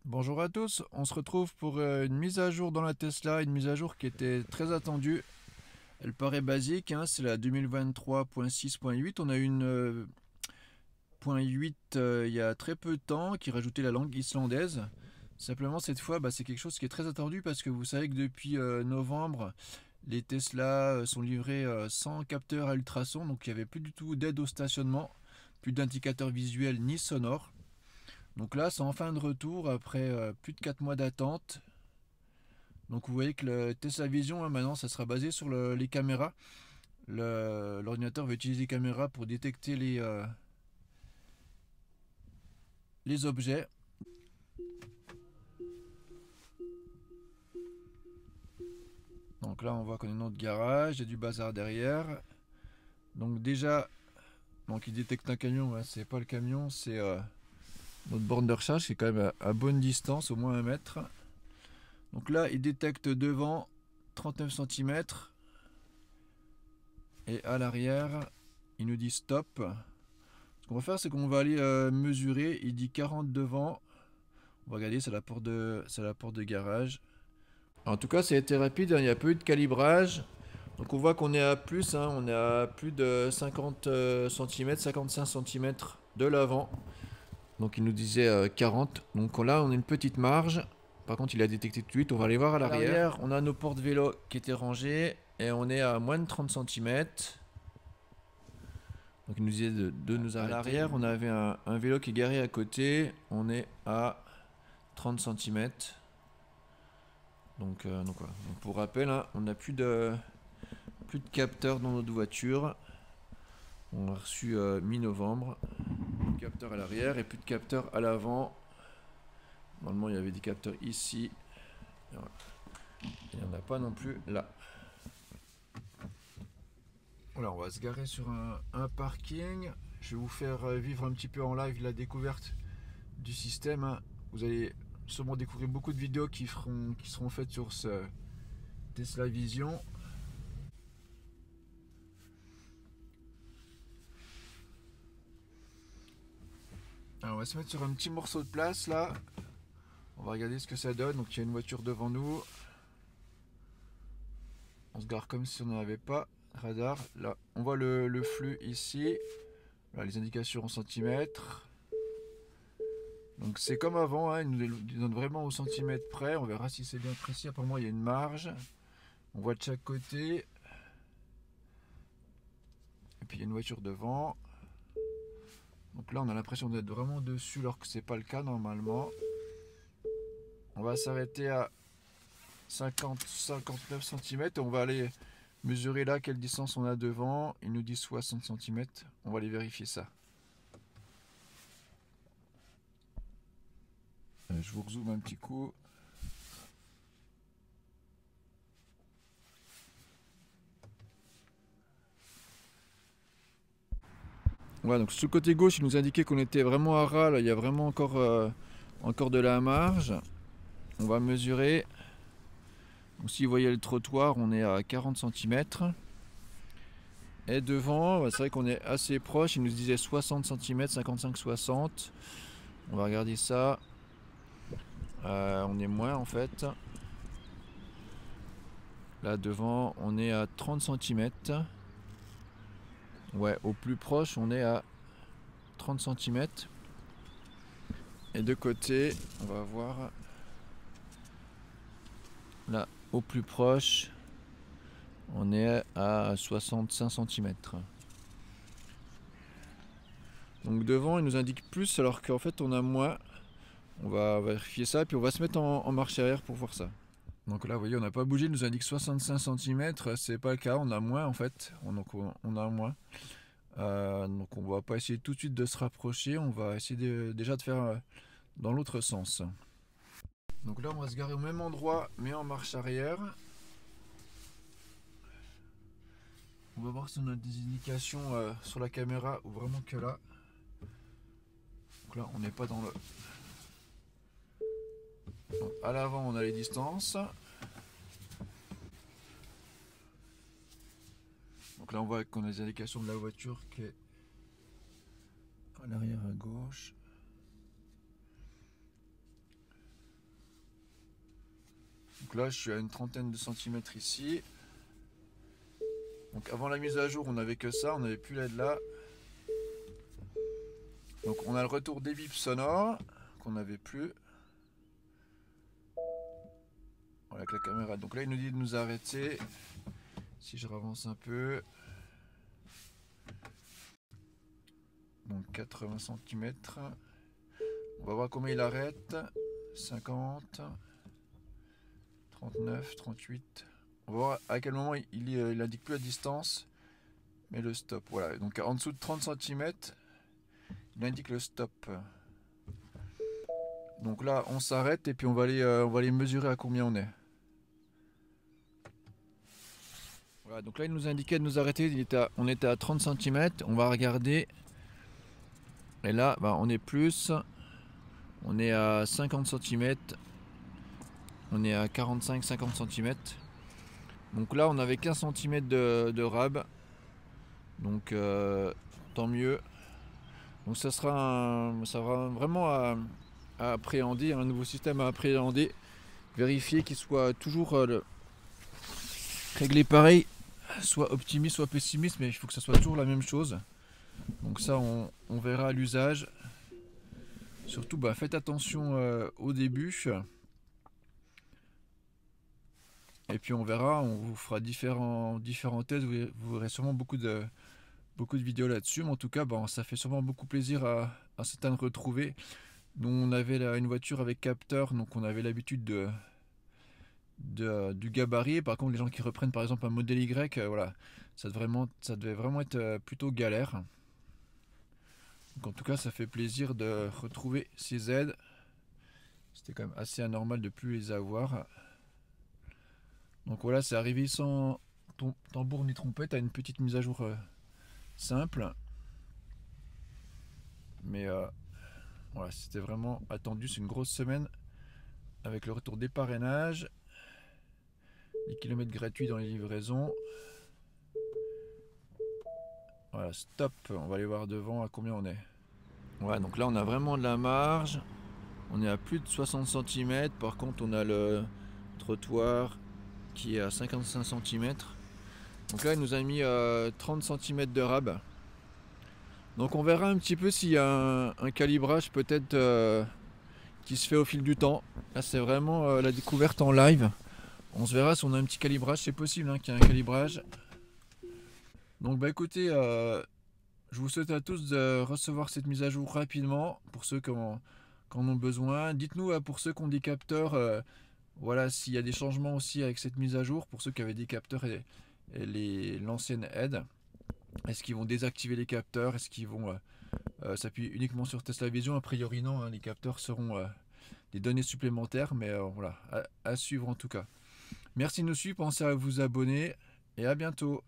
Bonjour à tous, on se retrouve pour une mise à jour dans la Tesla, une mise à jour qui était très attendue. Elle paraît basique, hein, c'est la 2023.6.8. On a eu une point 8 il y a très peu de temps qui rajoutait la langue islandaise. Simplement cette fois c'est quelque chose qui est très attendu parce que vous savez que depuis novembre les Tesla sont livrés sans capteur à ultrasons, donc il n'y avait plus du tout d'aide au stationnement, plus d'indicateurs visuels ni sonores. Donc là, c'est enfin de retour après plus de 4 mois d'attente. Donc vous voyez que le Tesla Vision, hein, maintenant, ça sera basé sur les caméras. L'ordinateur va utiliser les caméras pour détecter les objets. Donc là, on voit qu'on est dans notre garage, il y a du bazar derrière. Donc déjà, il détecte un camion, hein, c'est pas le camion, c'est notre borne de recharge qui est quand même à bonne distance, au moins 1 mètre. Donc là, il détecte devant 39 cm et à l'arrière, il nous dit stop. Ce qu'on va faire, c'est qu'on va aller mesurer. Il dit 40 devant. On va regarder, c'est la porte de garage. En tout cas, ça a été rapide, hein, il n'y a pas eu de calibrage. Donc on voit qu'on est à plus, hein, on est à plus de 50 cm, 55 cm de l'avant. Donc il nous disait 40. Donc là, on a une petite marge. Par contre, il a détecté tout de suite. On va aller voir à l'arrière. On a nos portes vélo qui étaient rangées et on est à moins de 30 cm. Donc il nous disait de nous arrêter. À l'arrière, on avait un vélo qui est garé à côté. On est à 30 cm. Donc voilà. Donc pour rappel, hein, on n'a plus de capteur dans notre voiture. On a reçu mi-novembre. Capteur à l'arrière et plus de capteur à l'avant. Normalement, il y avait des capteurs ici. Voilà. Il n'y en a pas non plus là. Voilà, on va se garer sur un parking. Je vais vous faire vivre un petit peu en live la découverte du système, hein. Vous allez sûrement découvrir beaucoup de vidéos qui seront faites sur ce Tesla Vision. Alors on va se mettre sur un petit morceau de place là. On va regarder ce que ça donne. Donc il y a une voiture devant nous. On se gare comme si on n'en avait pas. Radar. Là, on voit le flux ici. Voilà, les indications en centimètres. Donc c'est comme avant, hein, il nous donne vraiment au centimètre près. On verra si c'est bien précis. Apparemment, il y a une marge. On voit de chaque côté. Et puis il y a une voiture devant. Donc là, on a l'impression d'être vraiment dessus, alors que c'est pas le cas normalement. On va s'arrêter à 50-59 cm et on va aller mesurer là quelle distance on a devant. Il nous dit 60 cm. On va aller vérifier ça. Je vous rezoome un petit coup. Voilà, donc sur le côté gauche, il nous indiquait qu'on était vraiment à ras. Là, il y a vraiment encore de la marge. On va mesurer. Donc, si vous voyez le trottoir, on est à 40 cm. Et devant, c'est vrai qu'on est assez proche. Il nous disait 60 cm, 55-60. On va regarder ça. On est moins en fait. Là devant, on est à 30 cm. Ouais, au plus proche, on est à 30 cm. Et de côté, on va voir. Là, au plus proche, on est à 65 cm. Donc devant, il nous indique plus alors qu'en fait, on a moins. On va vérifier ça, puis on va se mettre en marche arrière pour voir ça. Donc là, vous voyez, on n'a pas bougé, il nous indique 65 cm. C'est pas le cas, on a moins en fait. Donc on a moins. Donc on va pas essayer tout de suite de se rapprocher, on va essayer déjà de faire dans l'autre sens. Donc là on va se garer au même endroit mais en marche arrière. On va voir si on a des indications sur la caméra ou vraiment que là. Donc là on n'est pas dans le... Donc, à l'avant on a les distances. Donc là on voit qu'on a les indications de la voiture qui est à l'arrière à gauche. Donc là je suis à une trentaine de centimètres ici. Donc avant la mise à jour on n'avait que ça, on n'avait plus l'aide là. Donc on a le retour des bips sonores qu'on n'avait plus. Voilà avec la caméra. Donc là il nous dit de nous arrêter. Si je avance un peu. Donc 80 cm. On va voir comment il arrête. 50, 39, 38. On va voir à quel moment il indique plus la distance, mais le stop. Voilà, donc en dessous de 30 cm, il indique le stop. Donc là, on s'arrête et puis on va aller mesurer à combien on est. Voilà, donc là, il nous indiquait de nous arrêter. On était à 30 cm. On va regarder. Et là, bah, on est plus. On est à 50 cm. On est à 45-50 cm. Donc là, on avait 15 cm de rab. Donc tant mieux. Donc ça sera vraiment à appréhender, un nouveau système à appréhender. Vérifier qu'il soit toujours réglé pareil, soit optimiste, soit pessimiste, mais il faut que ça soit toujours la même chose. Donc ça, on verra à l'usage. Surtout, bah, faites attention au début. Et puis on verra, on vous fera différents tests. Vous verrez sûrement beaucoup de vidéos là-dessus. Mais en tout cas, bon, ça fait sûrement beaucoup plaisir à certains de retrouver. Nous, on avait une voiture avec capteur, donc on avait l'habitude du gabarit. Par contre, les gens qui reprennent par exemple un modèle Y, voilà, ça devait vraiment être plutôt galère. Donc en tout cas, ça fait plaisir de retrouver ces aides. C'était quand même assez anormal de plus les avoir. Donc voilà, c'est arrivé sans tambour ni trompette, à une petite mise à jour simple. Mais voilà, c'était vraiment attendu. C'est une grosse semaine avec le retour des parrainages, les kilomètres gratuits dans les livraisons. Voilà, stop. On va aller voir devant à combien on est. Voilà, donc là on a vraiment de la marge. On est à plus de 60 cm. Par contre, on a le trottoir qui est à 55 cm. Donc là, il nous a mis 30 cm de rab. Donc on verra un petit peu s'il y a un calibrage peut-être qui se fait au fil du temps. Là, c'est vraiment la découverte en live. On se verra si on a un petit calibrage. C'est possible qu'il y ait un calibrage. Donc bah écoutez, je vous souhaite à tous de recevoir cette mise à jour rapidement pour ceux qui en ont besoin. Dites-nous pour ceux qui ont des capteurs, voilà, s'il y a des changements aussi avec cette mise à jour, pour ceux qui avaient des capteurs et l'ancienne aide. Est-ce qu'ils vont désactiver les capteurs? Est-ce qu'ils vont s'appuyer uniquement sur Tesla Vision? A priori non, hein, les capteurs seront des données supplémentaires, mais voilà, à suivre en tout cas. Merci de nous suivre, pensez à vous abonner et à bientôt.